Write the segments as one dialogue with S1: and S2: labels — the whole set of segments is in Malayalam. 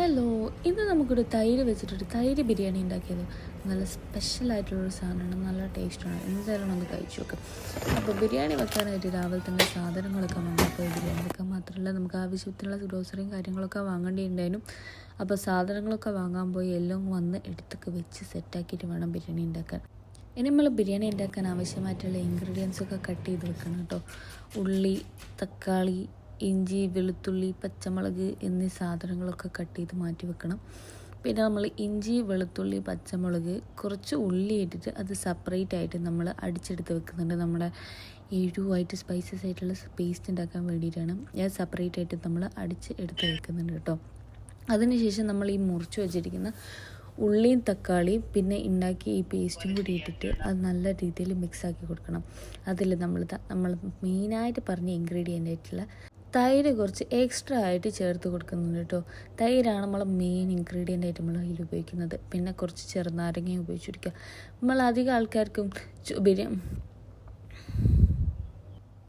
S1: ഹലോ, ഇന്ന് നമുക്കൊരു തൈര് വെച്ചിട്ടൊരു തൈര് ബിരിയാണി ഉണ്ടാക്കിയത്. നല്ല സ്പെഷ്യലായിട്ടുള്ളൊരു സാധനമാണ്, നല്ല ടേസ്റ്റാണ്. എന്തായാലും ഒന്ന് കഴിച്ചു നോക്കാം. അപ്പോൾ ബിരിയാണി വെക്കാനായിട്ട് രാവിലെ തന്നെ സാധനങ്ങളൊക്കെ വാങ്ങിയപ്പോൾ ബിരിയാണി വെക്കാൻ മാത്രമല്ല നമുക്ക് ആവശ്യത്തിനുള്ള ഗ്രോസറിയും കാര്യങ്ങളൊക്കെ വാങ്ങേണ്ടിയിട്ടുണ്ടായിരുന്നു. അപ്പോൾ സാധനങ്ങളൊക്കെ വാങ്ങാൻ പോയി എല്ലാം വന്ന് എടുത്തൊക്കെ വെച്ച് സെറ്റാക്കിയിട്ട് വേണം ബിരിയാണി ഉണ്ടാക്കാൻ. ഇനി നമ്മൾ ബിരിയാണി ഉണ്ടാക്കാൻ ആവശ്യമായിട്ടുള്ള ഇൻഗ്രീഡിയൻസൊക്കെ കട്ട് ചെയ്ത് വെക്കണം കേട്ടോ. ഉള്ളി, തക്കാളി, ഇഞ്ചി, വെളുത്തുള്ളി, പച്ചമുളക് എന്നീ സാധനങ്ങളൊക്കെ കട്ട് ചെയ്ത് മാറ്റി വെക്കണം. പിന്നെ നമ്മൾ ഇഞ്ചി, വെളുത്തുള്ളി, പച്ചമുളക്, കുറച്ച് ഉള്ളി ഇട്ടിട്ട് അത് സെപ്പറേറ്റ് ആയിട്ട് നമ്മൾ അടിച്ചെടുത്ത് വെക്കുന്നുണ്ട്. നമ്മുടെ എരിവായിട്ട് സ്പൈസസ് ആയിട്ടുള്ള പേസ്റ്റ് ഉണ്ടാക്കാൻ വേണ്ടിയിട്ടാണ് അത് സെപ്പറേറ്റ് ആയിട്ട് നമ്മൾ അടിച്ച് എടുത്ത് വെക്കുന്നുണ്ട് കേട്ടോ. അതിനുശേഷം നമ്മൾ ഈ മുറിച്ച് വെച്ചിരിക്കുന്ന ഉള്ളിയും തക്കാളിയും പിന്നെ ഉണ്ടാക്കി ഈ പേസ്റ്റും കൂടി ഇട്ടിട്ട് അത് നല്ല രീതിയിൽ മിക്സാക്കി കൊടുക്കണം. അതിൽ നമ്മൾ മെയിനായിട്ട് പറഞ്ഞ ഇൻഗ്രീഡിയൻ്റ് ആയിട്ടുള്ള തൈര് കുറച്ച് എക്സ്ട്രാ ആയിട്ട് ചേർത്ത് കൊടുക്കുന്നുണ്ട് കേട്ടോ. തൈരാണ് നമ്മൾ മെയിൻ ഇൻഗ്രീഡിയൻ്റ് ആയിട്ട് നമ്മൾ അതിൽ ഉപയോഗിക്കുന്നത്. പിന്നെ കുറച്ച് ചെറുനാരങ്ങയും ഉപയോഗിച്ചിരിക്കുക. നമ്മൾ അധികം ആൾക്കാർക്കും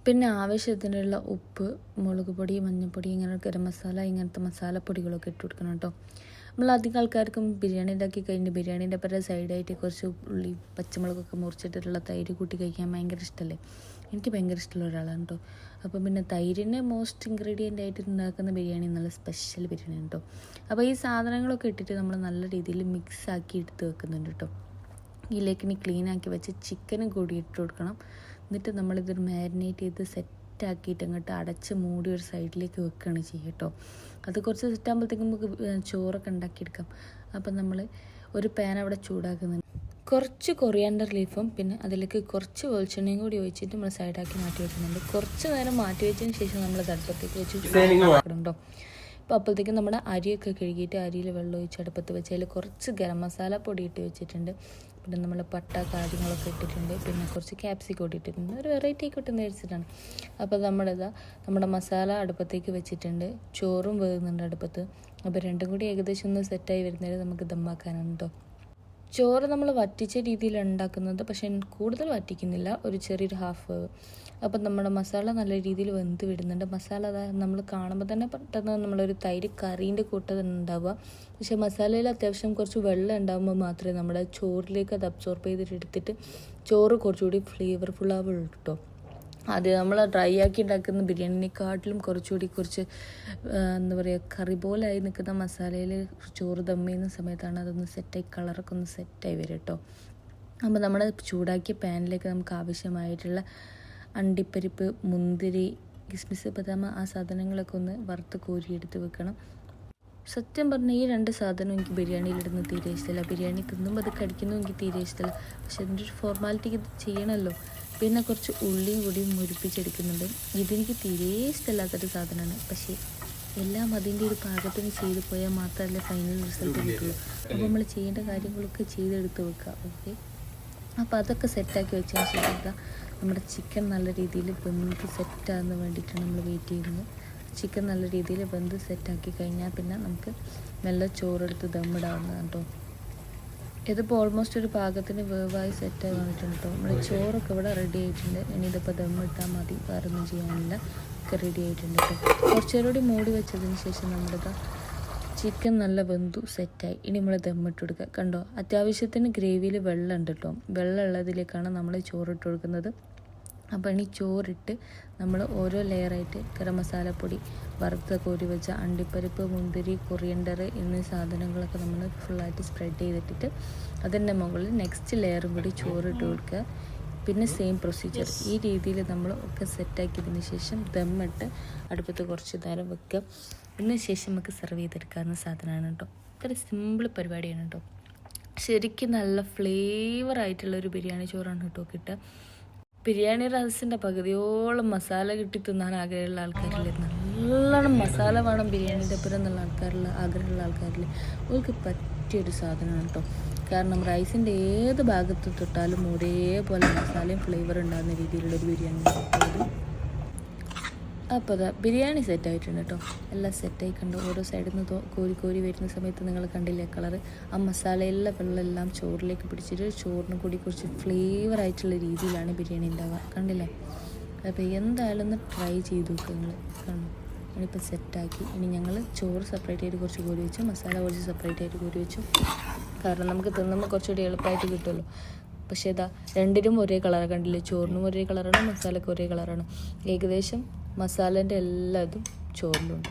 S1: പിന്നെ ആവശ്യത്തിനുള്ള ഉപ്പ്, മുളക് പൊടി, മഞ്ഞൾപ്പൊടി, ഇങ്ങനെ ഗരം മസാല, ഇങ്ങനത്തെ മസാലപ്പൊടികളൊക്കെ ഇട്ട് കൊടുക്കണം കേട്ടോ. നമ്മൾ അധികം ആൾക്കാർക്കും ബിരിയാണി ഉണ്ടാക്കി കഴിഞ്ഞ് ബിരിയാണീൻ്റെ പരം സൈഡായിട്ട് കുറച്ച് ഉള്ളി, പച്ചമുളകൊക്കെ മുറിച്ചിട്ടിട്ടുള്ള തൈര് കൂട്ടി കഴിക്കാൻ ഭയങ്കര ഇഷ്ടമല്ലേ. എനിക്ക് ഭയങ്കര ഇഷ്ടമുള്ള ഒരാളാണ് കേട്ടോ. അപ്പം പിന്നെ തൈരിന് മോസ്റ്റ് ഇൻഗ്രീഡിയൻ്റ് ആയിട്ട് ഉണ്ടാക്കുന്ന ബിരിയാണി നല്ല സ്പെഷ്യൽ ബിരിയാണി കേട്ടോ. അപ്പോൾ ഈ സാധനങ്ങളൊക്കെ ഇട്ടിട്ട് നമ്മൾ നല്ല രീതിയിൽ മിക്സ് ആക്കി എടുത്ത് വെക്കുന്നുണ്ട് കേട്ടോ. ഇതിലേക്ക് ഇനി ക്ലീൻ ആക്കി വെച്ച് ചിക്കനും കൂടി ഇട്ട് കൊടുക്കണം. എന്നിട്ട് നമ്മളിതൊരു മാരിനേറ്റ് ചെയ്ത് സെറ്റാക്കിയിട്ട് അങ്ങോട്ട് അടച്ച് മൂടി ഒരു സൈഡിലേക്ക് വെക്കുകയാണ് ചെയ്യുക കേട്ടോ. അത് കുറച്ച് സെറ്റാകുമ്പോഴത്തേക്കും നമുക്ക് ചോറൊക്കെ ഉണ്ടാക്കിയെടുക്കാം. അപ്പം നമ്മൾ ഒരു പാൻ അവിടെ ചൂടാക്കുന്നുണ്ട്. കുറച്ച് കൊറിയാണ്ടർ ലീഫും പിന്നെ അതിലേക്ക് കുറച്ച് വെളിച്ചെണ്ണയും കൂടി ഒഴിച്ചിട്ട് നമ്മൾ സൈഡാക്കി മാറ്റി വെക്കുന്നുണ്ട്. കുറച്ച് നേരം മാറ്റി വെച്ചതിന് ശേഷം നമ്മൾ അടുപ്പത്തേക്ക് വെച്ച് ചൂടാക്കുന്നുണ്ടോ. അപ്പോൾ അപ്പോഴത്തേക്കും നമ്മുടെ അരിയൊക്കെ കഴുകിയിട്ട് അരിയിൽ വെള്ളം ഒഴിച്ച് അടുപ്പത്ത് വെച്ച് അതിൽ കുറച്ച് ഗരം മസാല പൊടി ഇട്ട് വെച്ചിട്ടുണ്ട്. പിന്നെ നമ്മൾ പട്ട കാര്യങ്ങളൊക്കെ ഇട്ടിട്ടുണ്ട്. പിന്നെ കുറച്ച് ക്യാപ്സിക്കം കൂടി ഇട്ടിട്ടുണ്ട്. ഒരു വെറൈറ്റി കിട്ടുന്ന വെച്ചിട്ടാണ്. അപ്പോൾ നമ്മുടെ മസാല അടുപ്പത്തേക്ക് വെച്ചിട്ടുണ്ട്. ചോറും വേകുന്നുണ്ട് അടുപ്പത്ത്. അപ്പോൾ രണ്ടും കൂടി ഏകദേശം ഒന്ന് സെറ്റായി വരുന്നവരെ നമുക്ക് ദമ്മാക്കാനാണ് കേട്ടോ. ചോറ് നമ്മൾ വറ്റിച്ച രീതിയിലാണ് ഉണ്ടാക്കുന്നത്, പക്ഷേ കൂടുതൽ വറ്റിക്കുന്നില്ല, ഒരു ചെറിയൊരു ഹാഫ് വേവ്. അപ്പം നമ്മുടെ മസാല നല്ല രീതിയിൽ വെന്ത് വിടുന്നുണ്ട്. മസാല നമ്മൾ കാണുമ്പോൾ തന്നെ പെട്ടെന്ന് നമ്മളൊരു തൈര് കറീൻ്റെ കൂട്ടം ഉണ്ടാവുക. പക്ഷേ മസാലയിൽ അത്യാവശ്യം കുറച്ച് വെള്ളം ഉണ്ടാകുമ്പോൾ മാത്രമേ നമ്മുടെ ചോറിലേക്ക് അത് അബ്സോർബ് ചെയ്തിട്ട് എടുത്തിട്ട് ചോറ് കുറച്ചുകൂടി ഫ്ലേവർഫുൾ ആവുള്ളൂ കേട്ടോ. അത് നമ്മൾ ഡ്രൈ ആക്കി ഉണ്ടാക്കുന്ന ബിരിയാണിനെക്കാട്ടിലും കുറച്ച് എന്താ പറയുക, കറി പോലായി നിൽക്കുന്ന മസാലയിൽ ചോറ് ദം ചെയ്യുന്ന സമയത്താണ് അതൊന്ന് സെറ്റായി കളറൊക്കെ ഒന്ന് സെറ്റായി വരും കേട്ടോ. അപ്പോൾ നമ്മൾ ചൂടാക്കിയ പാനിലേക്ക് നമുക്ക് ആവശ്യമായിട്ടുള്ള അണ്ടിപ്പരിപ്പ്, മുന്തിരി, കിസ്മിസ്, ബദാം ആ സാധനങ്ങളൊക്കെ ഒന്ന് വറുത്ത് കോരിയെടുത്ത് വെക്കണം. സത്യം പറഞ്ഞാൽ ഈ രണ്ട് സാധനവും എനിക്ക് ബിരിയാണിയിലിടുന്ന തീരെ ഇഷ്ടമില്ല. ബിരിയാണി തിന്നുമ്പോൾ അത് കടിക്കുന്നതും എനിക്ക് തീരെ ഇഷ്ടമില്ല. പക്ഷെ അതിൻ്റെ ഒരു ഫോർമാലിറ്റിക്ക് ഇത് ചെയ്യണമല്ലോ. പിന്നെ കുറച്ച് ഉള്ളിയും കൂടി മുരിപ്പിച്ചെടുക്കുന്നുണ്ട്. ഇതെനിക്ക് തീരെ ഇഷ്ടമില്ലാത്തൊരു സാധനമാണ്. പക്ഷേ എല്ലാം അതിൻ്റെ ഒരു പാകത്തിന് ചെയ്ത് പോയാൽ മാത്രമല്ലേ ഫൈനൽ റിസൾട്ട് കിട്ടുള്ളൂ. അപ്പോൾ നമ്മൾ ചെയ്യേണ്ട കാര്യങ്ങളൊക്കെ ചെയ്തെടുത്ത് വെക്കുക. ഓക്കെ, അപ്പോൾ അതൊക്കെ സെറ്റാക്കി വെച്ചതിന് ശേഷം നമ്മുടെ ചിക്കൻ നല്ല രീതിയിൽ വെന്ത് സെറ്റാകാൻ വേണ്ടിയിട്ടാണ് നമ്മൾ വെയിറ്റ് ചെയ്യുന്നത്. ചിക്കൻ നല്ല രീതിയിൽ വെന്ത് സെറ്റാക്കി കഴിഞ്ഞാൽ പിന്നെ നമുക്ക് നല്ല ചോറെടുത്ത് ദമ്മിടാവുന്നതാണ് കേട്ടോ. ഇതിപ്പോൾ ഓൾമോസ്റ്റ് ഒരു പാകത്തിന് വേവായി സെറ്റായി വന്നിട്ടുണ്ട് കേട്ടോ. നമ്മൾ ചോറൊക്കെ ഇവിടെ റെഡി ആയിട്ടുണ്ട്. ഇനി ഇതിപ്പോൾ ദമ്മിട്ടാൽ മതി, വേറെ ഒന്നും ചെയ്യാനില്ല, ഒക്കെ റെഡി ആയിട്ടുണ്ട് കേട്ടോ. കുറച്ച് നേരം കൂടി മൂടി വെച്ചതിന് ശേഷം നമ്മുടെ ചിക്കൻ നല്ല വെന്തു സെറ്റായി. ഇനി നമ്മൾ ദമ്മിട്ട് കൊടുക്കുക. കണ്ടോ, അത്യാവശ്യത്തിന് ഗ്രേവിയിൽ വെള്ളം ഉണ്ട് കേട്ടോ. വെള്ളം ഉള്ളതിലേക്കാണ് നമ്മൾ ചോറിട്ട് കൊടുക്കുന്നത്. അപ്പോൾ ഇനി ചോറിട്ട് നമ്മൾ ഓരോ ലെയറായിട്ട് ഗരം മസാലപ്പൊടി, വറുത്ത കോരി വെച്ച അണ്ടിപ്പരിപ്പ്, മുന്തിരി, കൊറിയണ്ടർ എന്നീ സാധനങ്ങളൊക്കെ നമ്മൾ ഫുള്ളായിട്ട് സ്പ്രെഡ് ചെയ്തിട്ടിട്ട് അതിൻ്റെ മുകളിൽ നെക്സ്റ്റ് ലെയറും കൂടി ചോറിട്ട് കൊടുക്കുക. പിന്നെ സെയിം പ്രൊസീജിയർ ഈ രീതിയിൽ നമ്മൾ ഒക്കെ സെറ്റാക്കിയതിന് ശേഷം ദമ്മിട്ട് അടുപ്പത്ത് കുറച്ച് നേരം വെക്കുക. അതിന് ശേഷം നമുക്ക് സെർവ് ചെയ്തെടുക്കാവുന്ന സാധനമാണ് കേട്ടോ. ഇത്ര സിമ്പിൾ പരിപാടിയാണ് കേട്ടോ. ശരിക്കും നല്ല ഫ്ലേവറായിട്ടുള്ളൊരു ബിരിയാണി ചോറാണ് കേട്ടോ കിട്ടുക. ബിരിയാണി റൈസിൻ്റെ പകുതിയോളം മസാല കിട്ടി തിന്നാൻ ആഗ്രഹമുള്ള ആൾക്കാരില്ലേ, നല്ലോണം മസാല വേണം ബിരിയാണീൻ്റെ ഒപ്പം എന്നുള്ള ആഗ്രഹമുള്ള ആൾക്കാരിൽ അവർക്ക് പറ്റിയൊരു സാധനമാണ് കേട്ടോ. കാരണം റൈസിൻ്റെ ഏത് ഭാഗത്ത് തൊട്ടാലും ഒരേപോലെ മസാലയും ഫ്ലേവർ ഉണ്ടാകുന്ന രീതിയിലുള്ളൊരു ബിരിയാണി. അപ്പോൾ ബിരിയാണി സെറ്റായിട്ടുണ്ട് കേട്ടോ. എല്ലാം സെറ്റായി കണ്ടു. ഓരോ സൈഡിൽ നിന്ന് കോരി വരുന്ന സമയത്ത് നിങ്ങൾ കണ്ടില്ലേ കളറ്. ആ മസാലയിലെ വെള്ളമെല്ലാം ചോറിലേക്ക് പിടിച്ചിട്ട് ചോറിന് കൂടി കുറച്ച് ഫ്ലേവറായിട്ടുള്ള രീതിയിലാണ് ബിരിയാണി ഉണ്ടാവുക. കണ്ടില്ലേ? അപ്പോൾ എന്തായാലും ഒന്ന് ട്രൈ ചെയ്ത് നോക്കുക നിങ്ങൾ. കണ്ടു. ഇനിയിപ്പോൾ സെറ്റാക്കി. ഇനി ഞങ്ങൾ ചോറ് സെപ്പറേറ്റ് ആയിട്ട് കുറച്ച് കോരി വെച്ചു, മസാല കുറച്ച് സെപ്പറേറ്റ് ആയിട്ട് കോരി വെച്ചു. കാരണം നമുക്ക് തിന്നുമ്പോൾ കുറച്ചുകൂടി എളുപ്പമായിട്ട് കിട്ടുമല്ലോ. പക്ഷേ ഇതാ രണ്ടിനും ഒരേ കളർ കണ്ടില്ലേ, ചോറിനും ഒരേ കളറാണ്, മസാലയ്ക്ക് ഒരേ കളറാണ്. ഏകദേശം മസാലേൻ്റെ എല്ലാ ഇതും ചോറിലുണ്ട്.